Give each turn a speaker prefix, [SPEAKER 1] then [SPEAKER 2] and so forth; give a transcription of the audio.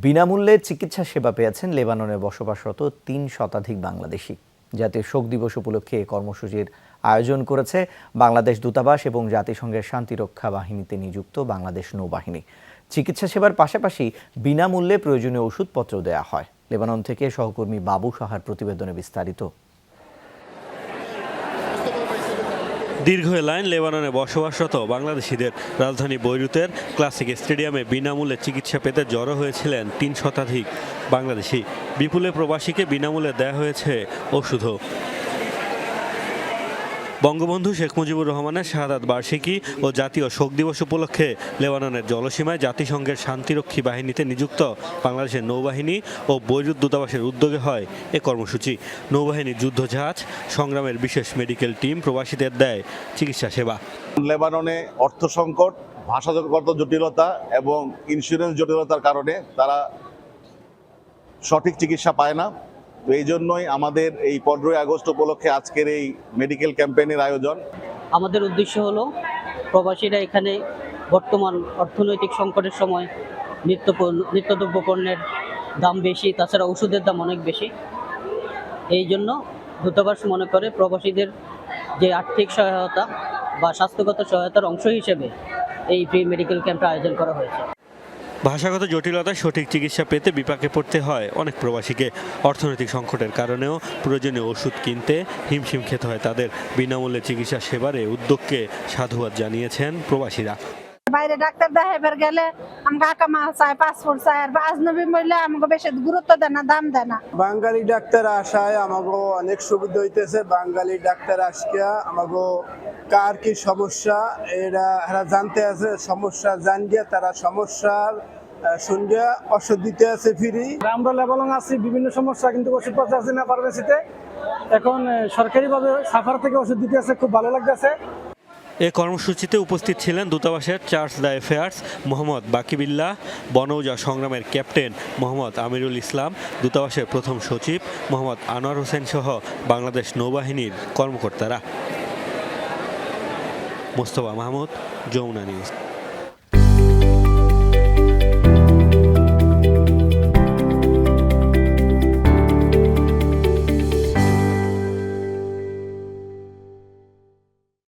[SPEAKER 1] বিনামূল্যে চিকিৎসা সেবা পেয়েছেন লেবাননে বসবাসরত ৩ শতাধিক বাংলাদেশি। জাতীয় শোক দিবস উপলক্ষে এই কর্মসূচির আয়োজন করেছে বাংলাদেশ দূতাবাস এবং জাতিসংঘের শান্তিরক্ষা বাহিনীতে নিযুক্ত বাংলাদেশ নৌবাহিনী। চিকিৎসা সেবার পাশাপাশি বিনামূল্যে প্রয়োজনীয় ওষুধপত্র দেয়া হয়। লেবানন থেকে সহকর্মী বাবু সাহার প্রতিবেদনে বিস্তারিত।
[SPEAKER 2] দীর্ঘ লাইন লেবাননে বসবাসরত বাংলাদেশিদের। রাজধানী বৈরুতের ক্লাসিক স্টেডিয়ামে বিনামূল্যে চিকিৎসা পেতে জড়ো হয়েছিলেন ৩ শতাধিক বাংলাদেশি। বিপুলে প্রবাসীকে বিনামূল্যে দেয়া হয়েছে ওষুধও। বঙ্গবন্ধু শেখ মুজিবুর রহমানের শাহাদাত বার্ষিকী ও জাতীয় শোক দিবস উপলক্ষে লেবাননের জলসীমায় জাতিসংঘের শান্তিরক্ষী বাহিনীতে নিযুক্ত বাংলাদেশের নৌবাহিনী ও বৈরুত দূতাবাসের উদ্যোগে হয় এ কর্মসূচি। নৌবাহিনীর যুদ্ধজাহাজ, সংগ্রামের বিশেষ মেডিকেল টিম প্রবাসীদের দেয় চিকিৎসা সেবা।
[SPEAKER 3] লেবাননে অর্থ সংকট, ভাষাগত জটিলতা এবং ইন্স্যুরেন্স জটিলতার কারণে তারা সঠিক চিকিৎসা পায় না। তো এই জন্যই আমাদের এই 15ই আগস্ট উপলক্ষে আজকের এই মেডিকেল ক্যাম্পেইনের আয়োজন।
[SPEAKER 4] আমাদের উদ্দেশ্য হলো প্রবাসীরা এখানে বর্তমান অর্থনৈতিক সংকটের সময় নিত্যদ্রব্য পণ্যের দাম বেশি, তাছাড়া ওষুধের দাম অনেক বেশি। এই জন্য দূতাবাস মনে করে প্রবাসীদের যে আর্থিক সহায়তা বা স্বাস্থ্যগত সহায়তার অংশ হিসেবে এই ফ্রি মেডিকেল ক্যাম্পের আয়োজন করা হয়েছে।
[SPEAKER 2] ভাষাগত জটিলতায় সঠিক চিকিৎসা পেতে বিপাকে পড়তে হয় অনেক প্রবাসীকে। অর্থনৈতিক সংকটের কারণেও প্রয়োজনীয় ওষুধ কিনতে হিমশিম খেতে হয় তাদের। বিনামূল্যে চিকিৎসা সেবারে উদ্যোগকে সাধুবাদ জানিয়েছেন প্রবাসীরা।
[SPEAKER 5] বাইরে ডাক্তার দেখাবার গেলে আমাকে আকামা চায়, পাসপোর্ট চায়, আর আজনবী মহিলা আমাকে বেশি গুরুত্ব দেয় না, দাম দেয় না।
[SPEAKER 6] বাঙালি ডাক্তার আসায় আমাকে অনেক সুবিধা হইতেছে। বাঙালি ডাক্তার আসকিয়া আমাকে কার কি সমস্যা এরা জানতে আছে, সমস্যা জানিয়ে তারা সমস্যার শুনলে ওষুধ দিতে আছে ফ্রি।
[SPEAKER 7] আমরা লেবানন আছি, বিভিন্ন সমস্যা কিন্তু ওষুধ পাওয়া যাচ্ছে না ফার্মেসিতে। এখন সরকারিভাবে সাফার থেকে ওষুধ দিতে আছে, খুব ভালো লাগতেছে।
[SPEAKER 2] এ কর্মসূচিতে উপস্থিত ছিলেন দূতাবাসের charge the affairs Mohammad Baqibillah, বনৌজা সংগ্রামের ক্যাপ্টেন মোহাম্মদ আমিরুল ইসলাম, দূতাবাসের প্রথম সচিব মোহাম্মদ আনোয়ার হোসেন সহ বাংলাদেশ নৌবাহিনীর কর্মকর্তারা। মোস্তফা মাহমুদ, যমুনা নিউজ।